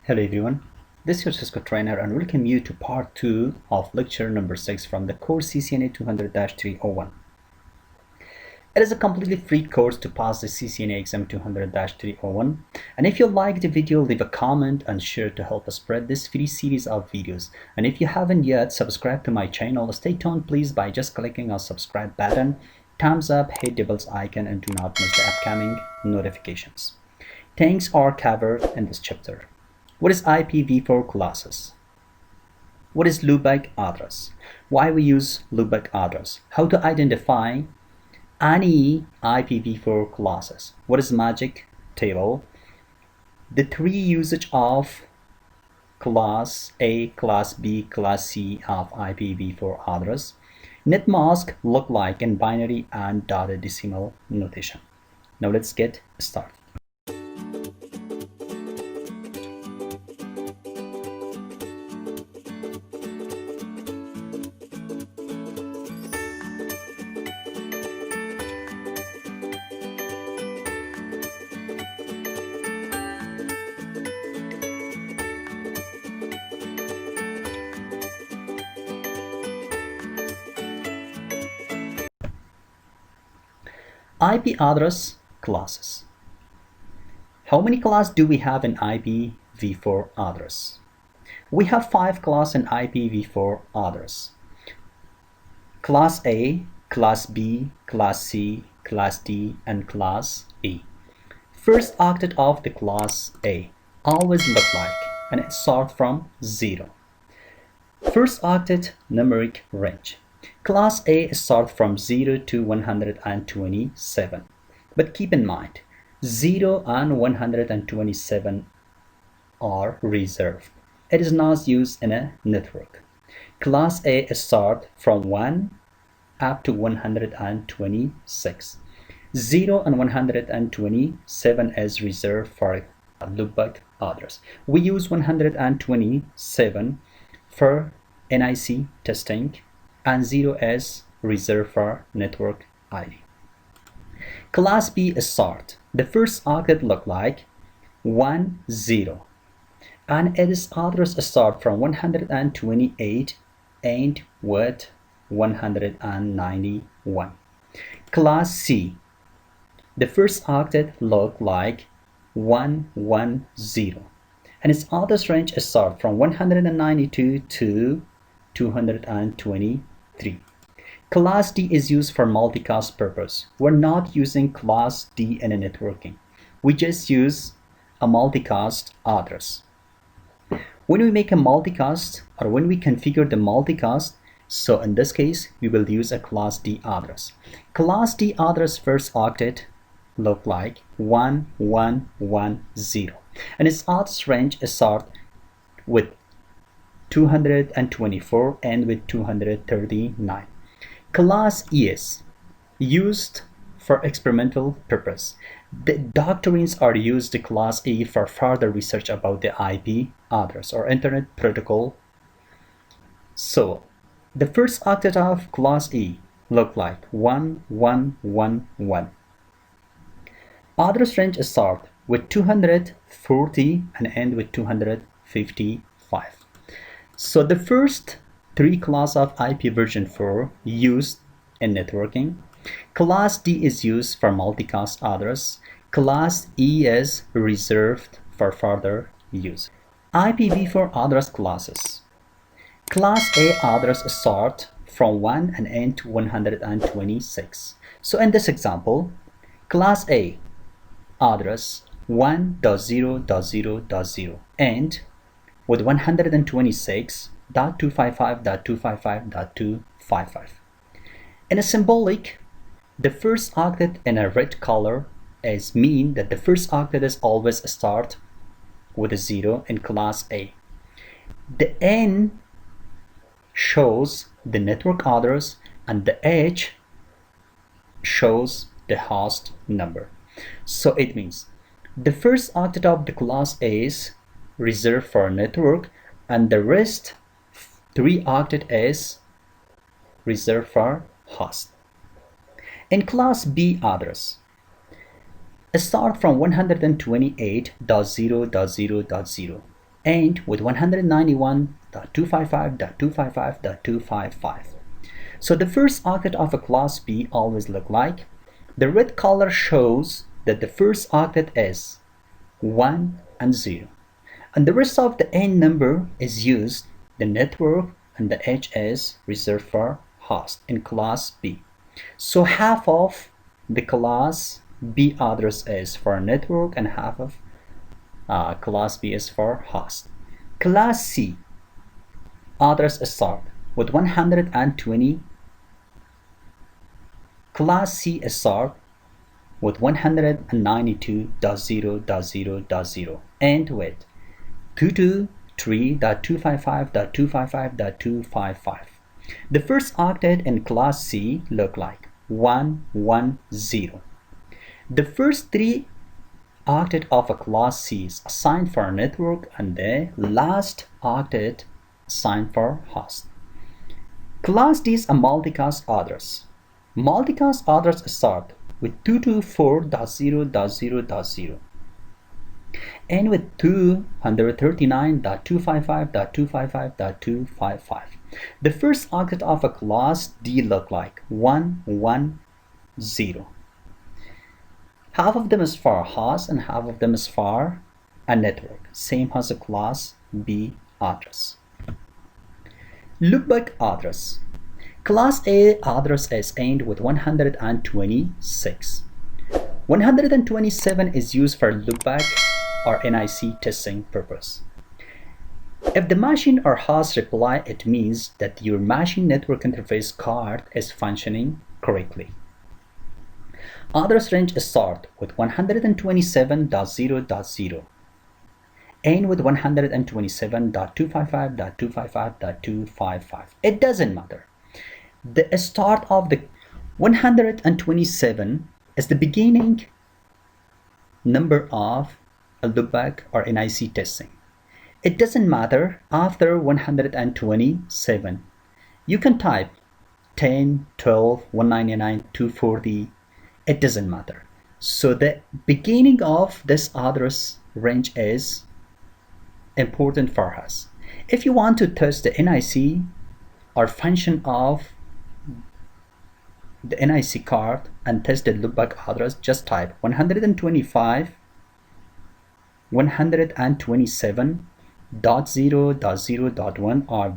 Hello everyone, this is your Cisco trainer and welcome you to part 2 of lecture number 6 from the course CCNA 200-301. It is a completely free course to pass the CCNA exam 200-301, and if you like the video, leave a comment and share to help us spread this free series of videos. And if you haven't yet subscribed to my channel, stay tuned please by just clicking on subscribe button, thumbs up, hit the bell icon, and do not miss the upcoming notifications. Things are covered in this chapter. What is IPv4 classes? What is loopback address? Why we use loopback address? How to identify any IPv4 classes? What is magic table? The three usage of class A, class B, class C of IPv4 address. Netmask look like in binary and dotted decimal notation. Now let's get started. IP address classes. How many classes do we have in IPv4 address? We have 5 classes in IPv4 address. Class A, Class B, Class C, Class D, and Class E. First octet of the Class A always look like, and it starts from 0. First octet numeric range. Class A starts from 0 to 127, but keep in mind 0 and 127 are reserved. It is not used in a network. Class A starts from 1 up to 126. 0 and 127 is reserved for a loopback address. We use 127 for NIC testing, and 0 is reserved for network ID. Class B start. The first octet look like 10, and its address start from 128 and with 191. Class C. The first octet look like 110, and its address range start from 192 to 223. Class D is used for multicast purpose. We're not using Class D in a networking. We just use a multicast address. When we make a multicast, or when we configure the multicast, so in this case, we will use a Class D address. Class D address first octet look like 1110, and its address range start with 224 and with 239. Class E is used for experimental purpose. The doctrines are used to Class E for further research about the IP address or Internet Protocol. So the first octet of Class E look like 1111. Address range start with 240 and end with 255. So the first 3 classes of IP version 4 used in networking. Class D is used for multicast address. Class E is reserved for further use. IPv4 address classes. Class A address start from 1 and end to 126. So in this example, Class A address 1.0.0.0 and with 126.255.255.255. In a symbolic, the first octet in a red color is mean that the first octet is always start with a 0 in Class A. The N shows the network address and the H shows the host number. So it means the first octet of the Class A is reserved for network, and the rest 3 octet is reserved for host. In Class B address, start from 128.0.0.0 and with 191.255.255.255. So the first octet of a class B always look like, the red color shows that the first octet is 1 and 0. And the rest of the n number is used, the network, and the H is reserved for host in class B. So half of the class B address is for network and half of class B is for host. Class C address start with 120. Class C start with 192.0.0.0 and with 223.255.255.255. The first octet in class C look like 110. The first three octet of a class C is assigned for network and the last octet assigned for host. Class D is a multicast address. Multicast address start with 224.0.0.0 and with 239.255.255.255. The first octet of a class D look like 110. Half of them is for host and half of them is for a network, same as a class B address. Loopback address. Class A address is aimed with 126. 127 is used for loopback or NIC testing purpose. If the machine or host reply, it means that your machine network interface card is functioning correctly. Address range start with 127.0.0 and with 127.255.255.255. It doesn't matter. The start of the 127 is the beginning number of a loopback or NIC testing. It doesn't matter after 127. You can type 10, 12, 199, 240. It doesn't matter. So the beginning of this address range is important for us. If you want to test the NIC or function of the NIC card and test the loopback address, just type 125 127.0.0.1 or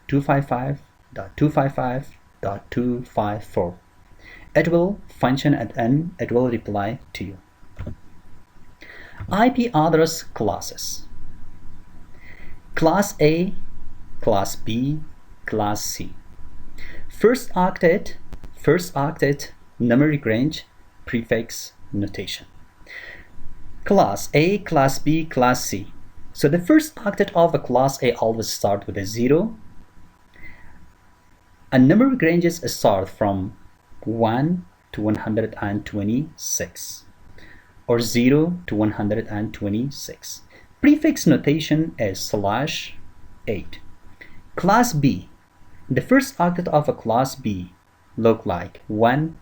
.255.255.254. It will function and it will reply to you. IP address classes. Class A, Class B, Class C. First octet, numeric range, prefix notation. Class A, Class B, Class C. So the first octet of a Class A always start with a 0. And numeric ranges start from 1 to 126 or 0 to 126. Prefix notation is /8. Class B. The first octet of a Class B look like 10.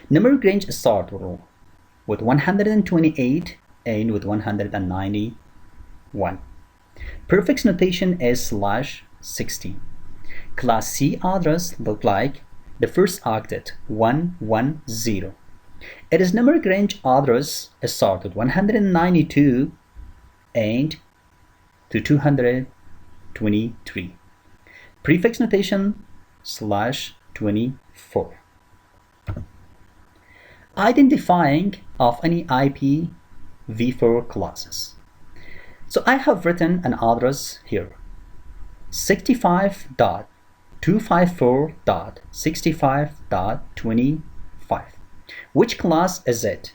Numeric range start with 128 and with 191. Prefix notation is /16. Class C address look like the first octet 110. It is numeric range address start with 192 and to 223. Prefix notation /24. Identifying of any IPv4 classes. So I have written an address here, 65.254.65.25. Which class is it?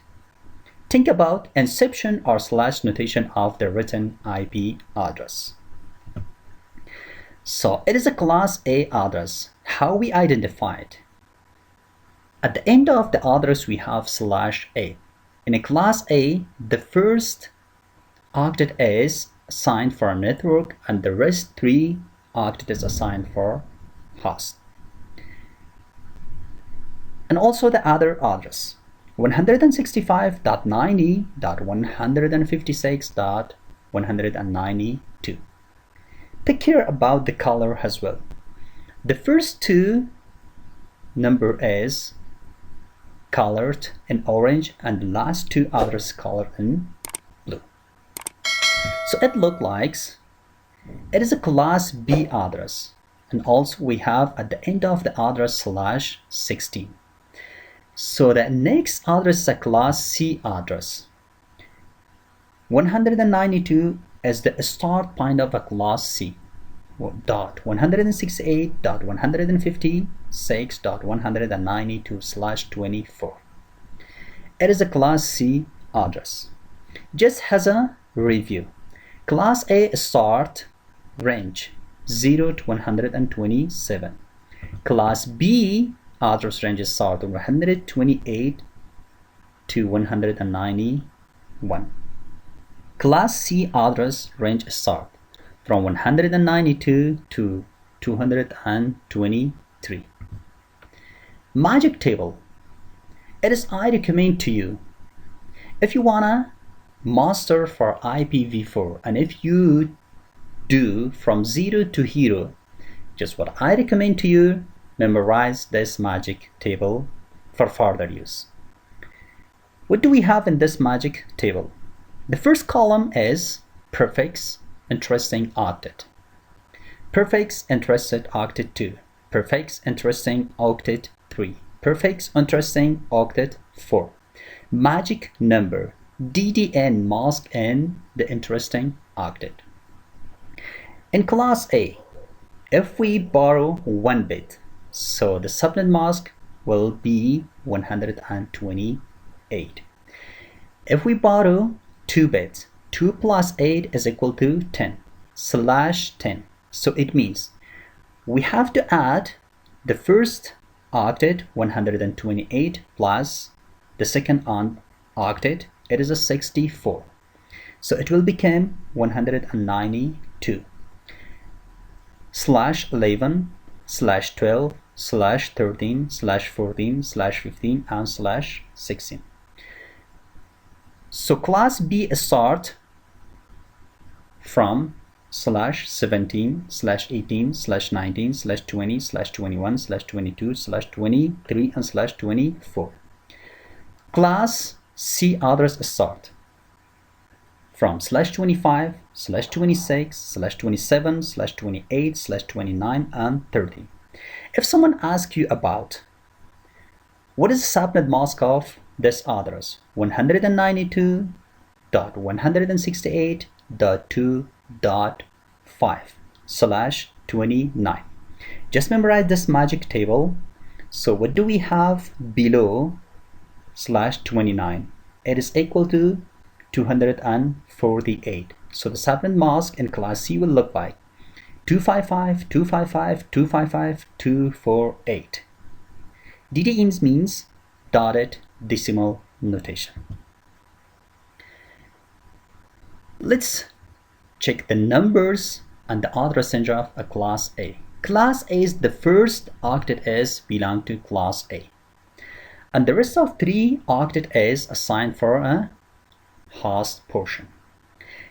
Think about inception or / notation of the written IP address. So it is a Class A address. How we identify it? At the end of the address we have /8. In a Class A, the first octet is assigned for network and the rest 3 octet is assigned for host. And also the other address 165.90.156. 192. Take care about the color as well. The first two number is colored in orange and the last two others colored in blue. So it looks like it is a class B address, and also we have at the end of the address /16. So the next address is a class C address. 192 is the start point of a class C. .168.156.192/24. It is a class C address. Just as a review, class A start range 0 to 127. Class B address range start 128 to 191. Class C address range start from 192 to 223. Magic table. It is I recommend to you, if you wanna master for IPv4 and if you do from 0 to hero, just what I recommend to you, memorize this magic table for further use. What do we have in this magic table? The first column is prefix interesting octet, prefix interesting octet 2, prefix interesting octet 3, prefix interesting octet 4, magic number DDN mask in the interesting octet. In class A, if we borrow 1 bit, so the subnet mask will be 128. If we borrow 2 bits, 2 plus 8 is equal to 10 /10. So it means we have to add the first octet 128 plus the second octet, it is a 64. So it will become 192 /11 /12 /13 /14 /15 and /16. So class B start from /17 /18 /19 /20 /21 /22 /23 and /24. Class C address start from /25 /26 /27 /28 /29 and 30. If someone asks you about what is the subnet mask of this address, 192.168.2.5/29. Just memorize this magic table. So what do we have below /29? It is equal to 248. So the subnet mask in class C will look like 255, 255, 255, 248. DDNs means dotted decimal notation. Let's check the numbers and the address range of a class A. Class A is the first octet is belong to class A, and the rest of 3 octet is assigned for a host portion.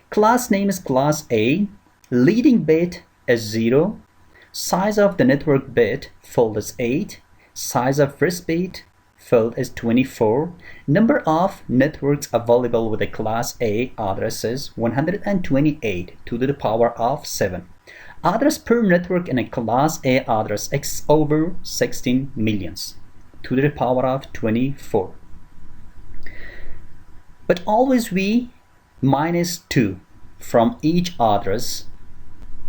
Class name is class A, leading bit is 0, size of the network bit field is 8, size of first bit field is 24, number of networks available with a class A address is 128 to the power of 7. Address per network in a class A address is over 16 millions to the power of 24. But always we minus 2 from each address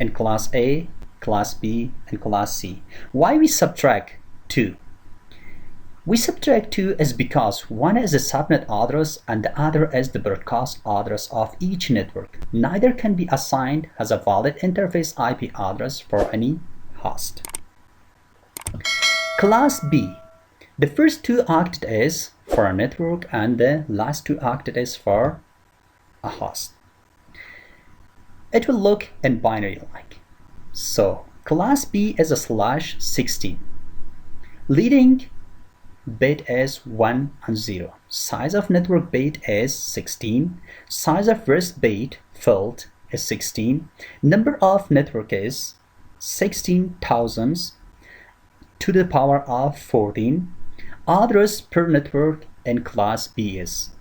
in class A, class B, and class C. Why we subtract 2? We subtract 2 is because one is a subnet address and the other is the broadcast address of each network. Neither can be assigned as a valid interface IP address for any host. Class B. The first 2 octet is for a network and the last 2 octet is for a host. It will look in binary like. So class B is a /16. Leading bit is 1 and 0. size of network bit is 16, size of rest bit filled is 16, number of network is 16,000 to the power of 14, address per network in class B is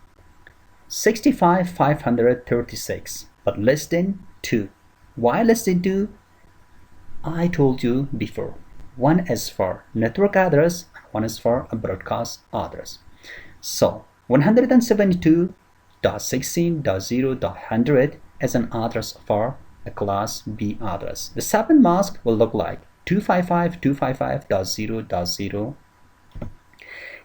65,536, but less than 2. Why less than 2? I told you before. One is for network address, one is for a broadcast address. So 172.16.0.100 is an address for a class B address. The subnet mask will look like 255.255.0.0.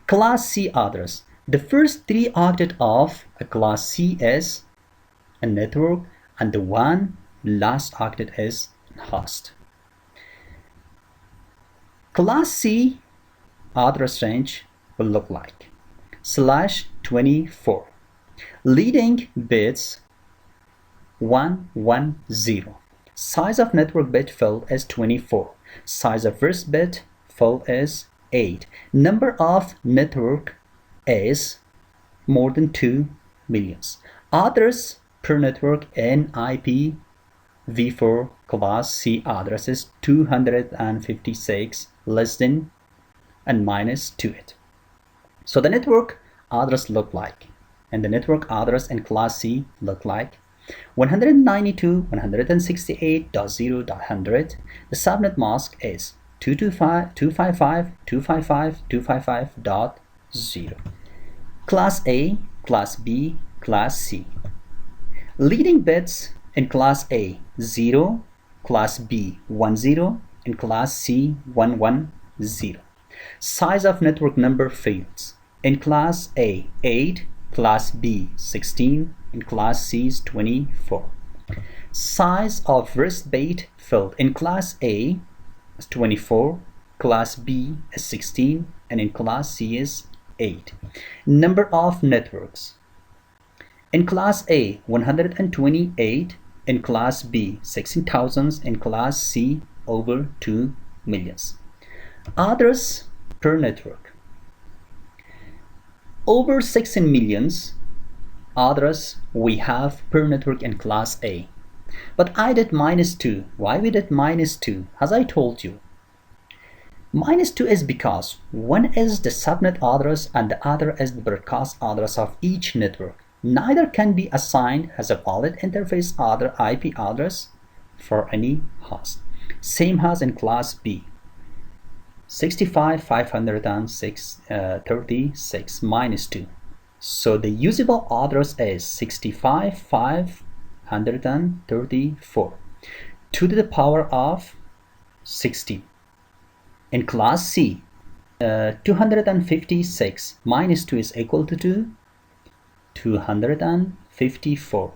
Class C address. The first 3 octet of a class C is a network, and the one last octet is host. Class C address range will look like /24. Leading bits 110. Size of network bit filled is 24. Size of first bit filled is 8. Number of network is more than 2 millions. Address per network in IPv4 class C address is 256, less than and minus to it. So the network address look like, and the network address in class C look like 192.168.0.100. The subnet mask is 255.255.255.0. Class A, Class B, Class C. Leading bits in Class A 0, Class B 10, and Class C 110. Size of network number fields in Class A 8, Class B 16, and Class C is 24. Size of rest bit field in Class A is 24, Class B is 16, and in Class C is 8. Number of networks in Class A 128, in Class B 16,000, in Class C over 2 millions. Address per network over 16 millions address we have per network in Class A. But I did -2. Why we did -2? As I told you, -2 is because one is the subnet address and the other is the broadcast address of each network. Neither can be assigned as a valid interface IP address for any host. Same as in Class B. 65,536 -2. So the usable address is 65,534 to the power of 16. In Class C, 256 -2 is equal to 254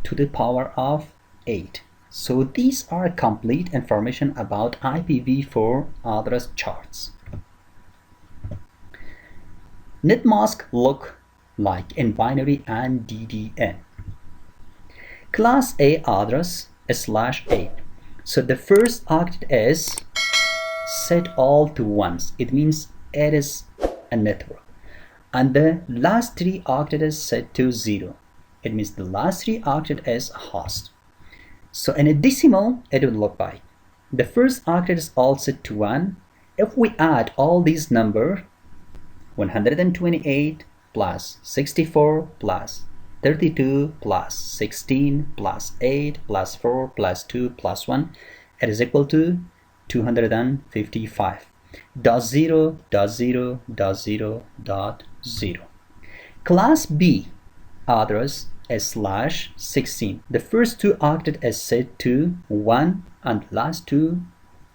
to the power of 8. So these are complete information about IPv4 address charts. Netmask look like in binary and DDN. Class A address is /8. So the first octet is set all to ones. It means it is a network. And the last 3 octet is set to 0. It means the last 3 octet is a host. So in a decimal, it would look like the first octet is all set to 1. If we add all these numbers, 128 plus 64 plus 32 plus 16 plus 8 plus 4 plus 2 plus 1, it is equal to 255. .0.0.0.0. Class B address is /16. The first 2 octet is set to 1 and the last 2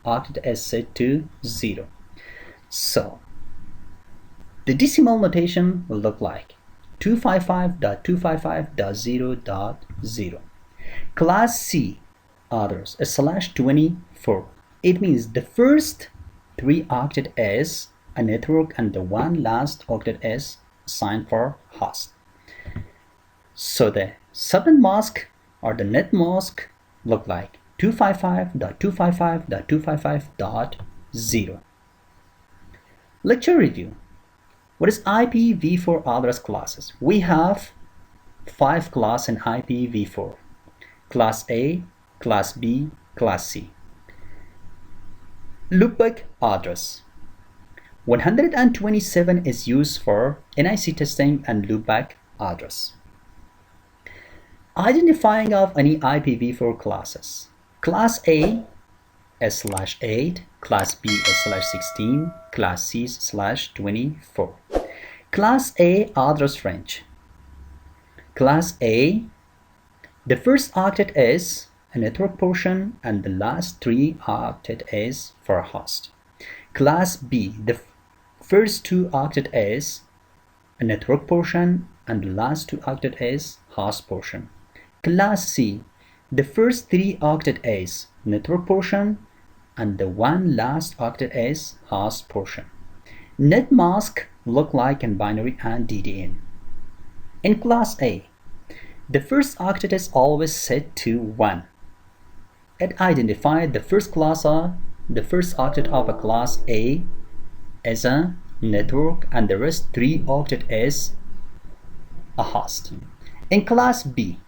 octet is set to 0. So the decimal notation will look like 255.255.0.0. Class C address is /24. It means the first 3 octet is a network and the one last octet is assigned for host. So the subnet mask or the net mask look like 255.255.255.0. Lecture review. What is IPv4 address classes? We have 5 classes in IPv4. Class A, Class B, Class C. Loopback address. 127 is used for NIC testing and loopback address. Identifying of any IPv4 classes. Class A /8, Class B /16, Class C /24. Class A address range. Class A, the first octet is a network portion and the last 3 octet is for a host. Class B, the first 2 octet is a network portion and the last 2 octet is host portion. Class C, the first 3 octet is network portion and the one last octet is host portion. Netmask look like in binary and DDN. In Class A, the first octet is always set to 1. It identified the first octet of a Class A as a network and the rest 3 octet is a host. In Class B,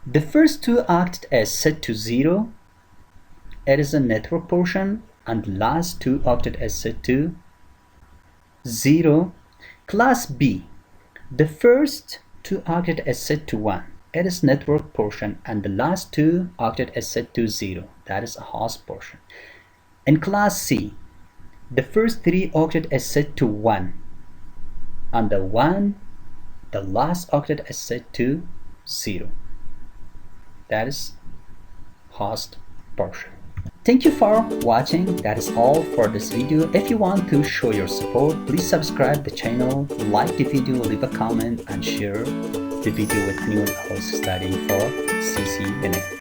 the first 2 octet is set to 0. It is a network portion and the last 2 octet is set to 0. Class B, the first 2 octet is set to 1. It is network portion and the last 2 octet is set to 0. That is a host portion. In Class C, the first 3 octet is set to 1 and the last octet is set to 0. That is host portion. Thank you for watching. That is all for this video. If you want to show your support, please subscribe the channel, like the video, leave a comment and share the video with anyone else studying for CCNA.